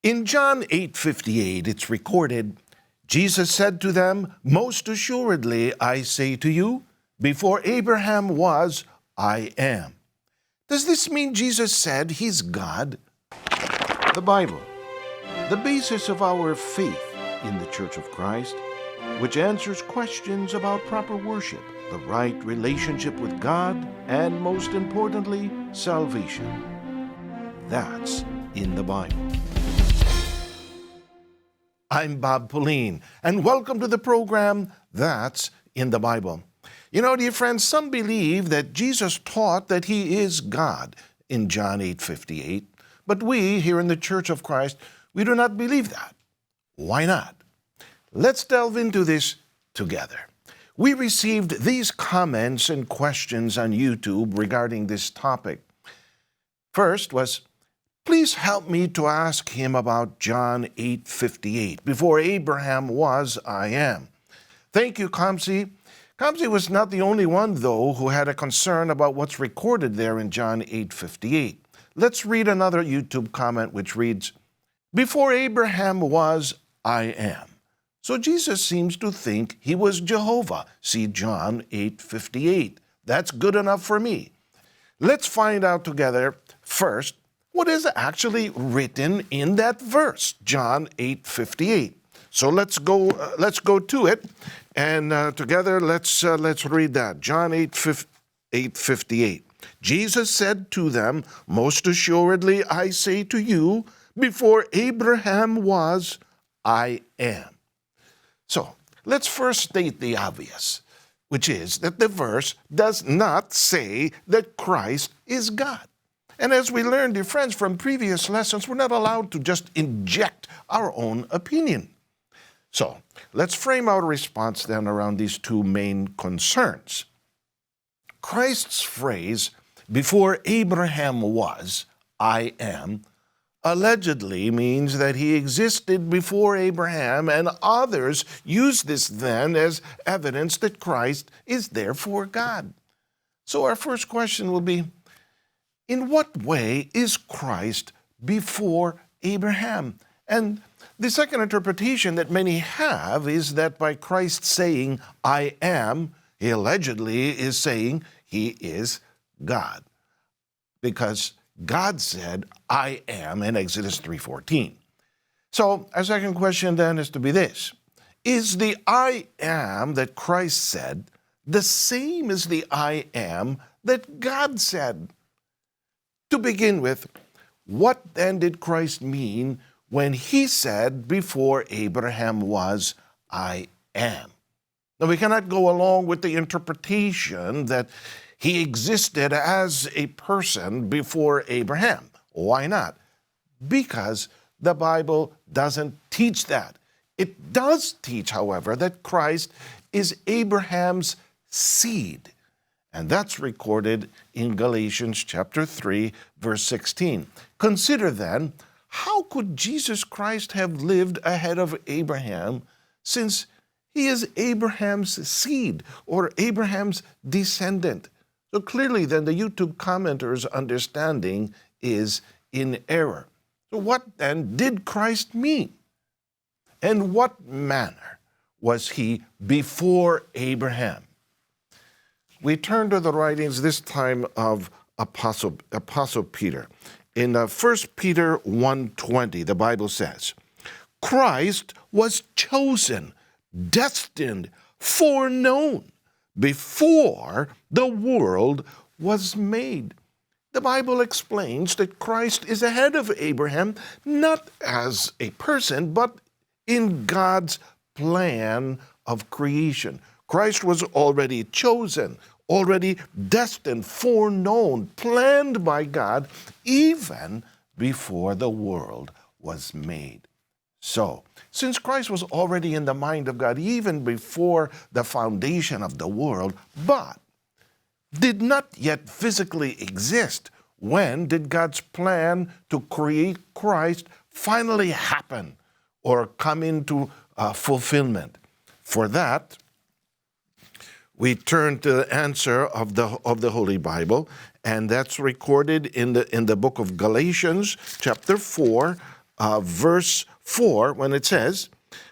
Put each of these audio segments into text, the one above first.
In John 8:58, it's recorded, Jesus said to them, "Most assuredly, I say to you, before Abraham was, I am." Does this mean Jesus said he's God? The Bible, the basis of our faith in the Church of Christ, which answers questions about proper worship, the right relationship with God, and most importantly, salvation. That's in the Bible. I'm Bob Pauline, and welcome to the program, That's in the Bible. You know, dear friends, some believe that Jesus taught that he is God in John 8:58, but we here in the Church of Christ, we do not believe that. Why not? Let's delve into this together. We received these comments and questions on YouTube regarding this topic. First was, please help me to ask him about John 8:58. Before Abraham was, I am. Thank you, Kamsi. Kamsi was not the only one, though, who had a concern about what's recorded there in John 8:58. Let's read another YouTube comment which reads, before Abraham was, I am. So Jesus seems to think he was Jehovah. See John 8:58. That's good enough for me. Let's find out together first what is actually written in that verse, John 8:58. So let's go to it, and together let's read that. John 8:58. Jesus said to them, "Most assuredly I say to you, before Abraham was, I am." So let's first state the obvious, which is that the verse does not say that Christ is God. And as we learned, dear friends, from previous lessons, we're not allowed to just inject our own opinion. So let's frame our response then around these two main concerns. Christ's phrase, before Abraham was, I am, allegedly means that he existed before Abraham, and others use this then as evidence that Christ is therefore God. So our first question will be, in what way is Christ before Abraham? And the second interpretation that many have is that by Christ saying, I am, he allegedly is saying he is God. Because God said, I am, in Exodus 3:14. So our second question then is to be this. Is the I am that Christ said the same as the I am that God said? To begin with, what then did Christ mean when he said, before Abraham was, I am? Now, we cannot go along with the interpretation that he existed as a person before Abraham. Why not? Because the Bible doesn't teach that. It does teach, however, that Christ is Abraham's seed. And that's recorded in Galatians chapter 3, verse 16. Consider then, how could Jesus Christ have lived ahead of Abraham, since he is Abraham's seed or Abraham's descendant? So clearly then the YouTube commenter's understanding is in error. So what then did Christ mean? In what manner was he before Abraham? We turn to the writings this time of Apostle Peter. In 1 Peter 1:20, the Bible says, Christ was chosen, destined, foreknown, before the world was made. The Bible explains that Christ is ahead of Abraham, not as a person, but in God's plan of creation. Christ was already chosen, already destined, foreknown, planned by God, even before the world was made. So, since Christ was already in the mind of God even before the foundation of the world, but did not yet physically exist, when did God's plan to create Christ finally happen or come into fulfillment? For that, we turn to the answer of the Holy Bible, and that's recorded in the book of Galatians, chapter 4, verse 4, when it says,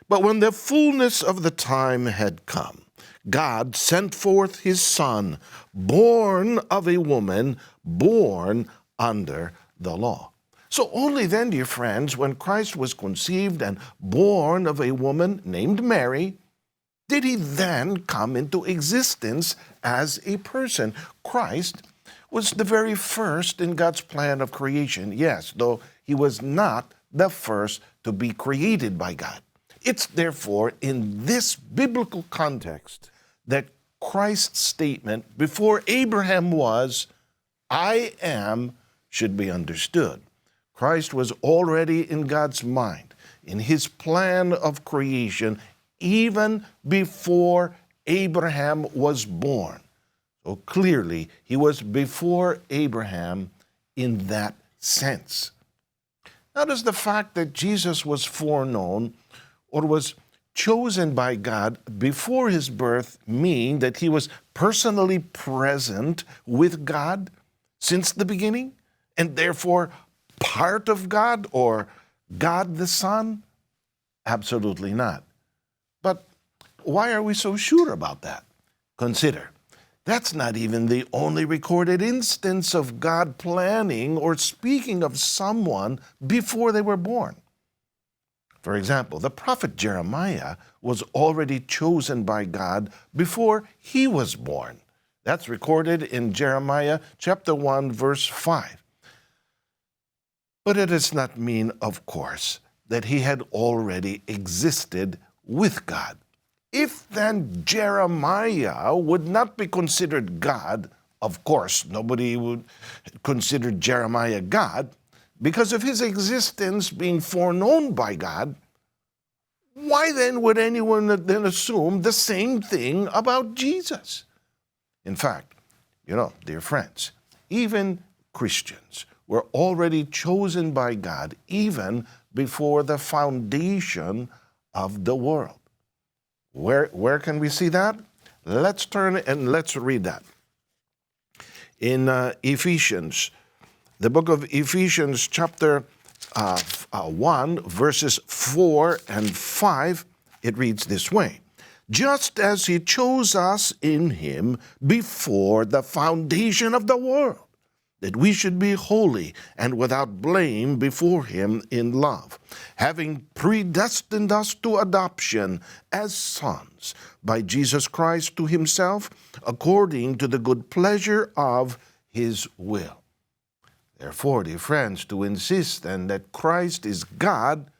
"But when the fullness of the time had come, God sent forth his Son, born of a woman, born under the law." So only then, dear friends, when Christ was conceived and born of a woman named Mary, did he then come into existence as a person. Christ was the very first in God's plan of creation, yes, though he was not the first to be created by God. It's therefore in this biblical context that Christ's statement, "Before Abraham was, I am," should be understood. Christ was already in God's mind, in his plan of creation, even before Abraham was born. So clearly, he was before Abraham in that sense. Now, does the fact that Jesus was foreknown or was chosen by God before his birth mean that he was personally present with God since the beginning, and therefore part of God or God the Son? Absolutely not. But why are we so sure about that? Consider, that's not even the only recorded instance of God planning or speaking of someone before they were born. For example, the prophet Jeremiah was already chosen by God before he was born. That's recorded in Jeremiah chapter 1, verse 5. But it does not mean, of course, that he had already existed with God. If then Jeremiah would not be considered God, of course, nobody would consider Jeremiah God, because of his existence being foreknown by God, why then would anyone then assume the same thing about Jesus? In fact, dear friends, even Christians were already chosen by God even before the foundation of the world. Where can we see that? Let's turn and let's read that. In Ephesians, the book of Ephesians, chapter 1, verses 4 and 5, it reads this way: "Just as he chose us in him before the foundation of the world, that we should be holy and without blame before him in love, having predestined us to adoption as sons by Jesus Christ to himself, according to the good pleasure of his will." Therefore, dear friends, to insist then that Christ is God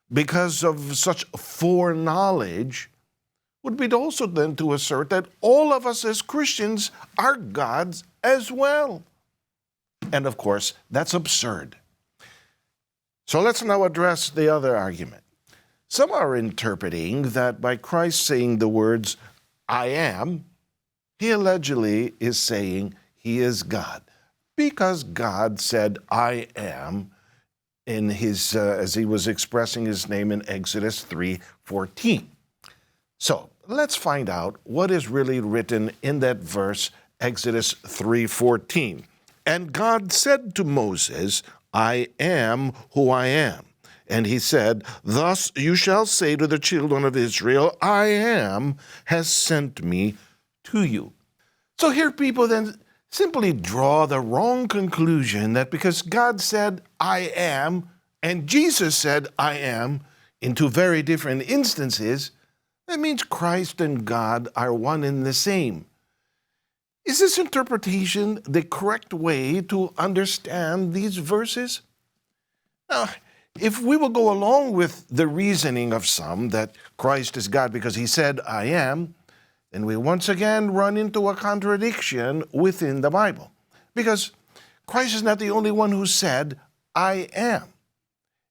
because of such foreknowledge would be also then to assert that all of us as Christians are God's as well. And of course, that's absurd. So let's now address the other argument. Some are interpreting that by Christ saying the words, "I am," he allegedly is saying he is God, because God said, "I am," in his as he was expressing his name in Exodus 3:14. So let's find out what is really written in that verse, Exodus 3:14. "And God said to Moses, I am who I am. And he said, Thus you shall say to the children of Israel, I am has sent me to you." So here people then simply draw the wrong conclusion that because God said, "I am," and Jesus said, "I am," in two very different instances, that means Christ and God are one and the same. Is this interpretation the correct way to understand these verses? Now, if we will go along with the reasoning of some that Christ is God because he said, "I am," then we once again run into a contradiction within the Bible. Because Christ is not the only one who said, "I am."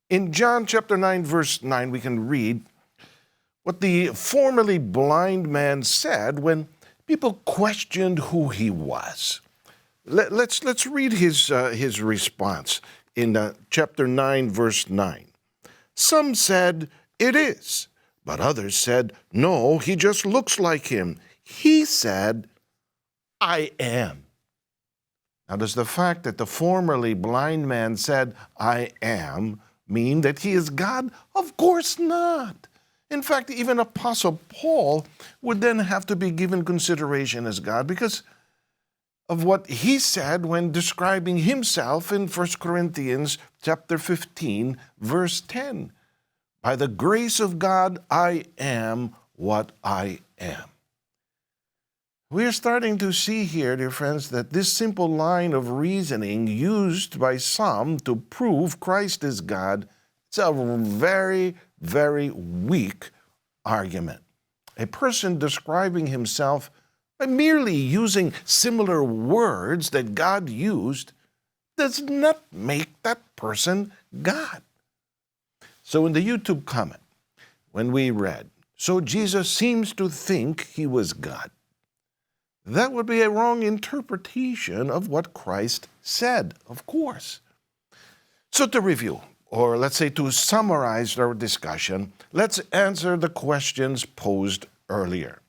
In John chapter 9, verse 9, we can read what the formerly blind man said when people questioned who he was. Let's read his response in chapter 9, verse 9. "Some said, 'It is,' but others said, 'No, he just looks like him.' He said, 'I am.'" Now, does the fact that the formerly blind man said, "I am," mean that he is God? Of course not. In fact, even Apostle Paul would then have to be given consideration as God because of what he said when describing himself in 1 Corinthians chapter 15, verse 10. By the grace of God, I am what I am. We are starting to see here, dear friends, that this simple line of reasoning used by some to prove Christ is God is a very, very weak argument. A person describing himself by merely using similar words that God used does not make that person God. So in the YouTube comment, when we read, "So Jesus seems to think he was God," that would be a wrong interpretation of what Christ said, of course. So to review, or let's say to summarize our discussion, let's answer the questions posed earlier.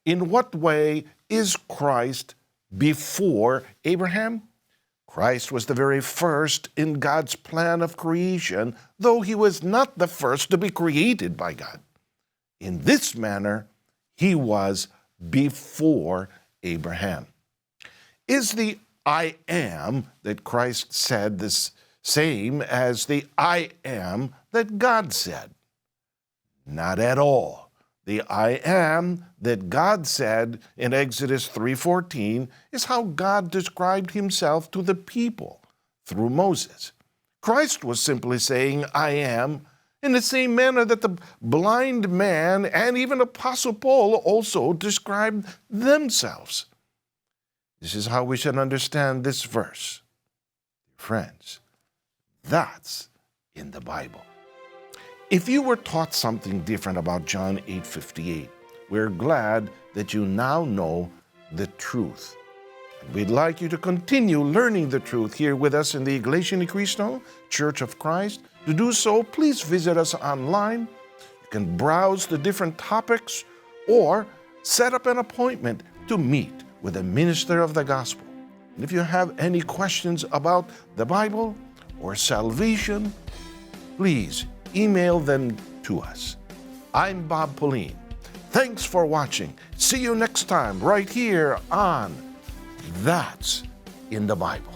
In what way is Christ before Abraham? Christ was the very first in God's plan of creation, though he was not the first to be created by God. In this manner, he was before Abraham. Is the I am that Christ said the same as the I am that God said? Not at all. The I am that God said in Exodus 3:14 is how God described himself to the people through Moses. Christ was simply saying I am in the same manner that the blind man and even Apostle Paul also described themselves. This is how we should understand this verse. Friends, that's in the Bible. If you were taught something different about John 8:58, we're glad that you now know the truth. We'd like you to continue learning the truth here with us in the Iglesia Cristo, Church of Christ. To do so, please visit us online. You can browse the different topics or set up an appointment to meet with a minister of the gospel. And if you have any questions about the Bible or salvation, please email them to us. I'm Bob Pauline. Thanks for watching. See you next time right here on That's in the Bible.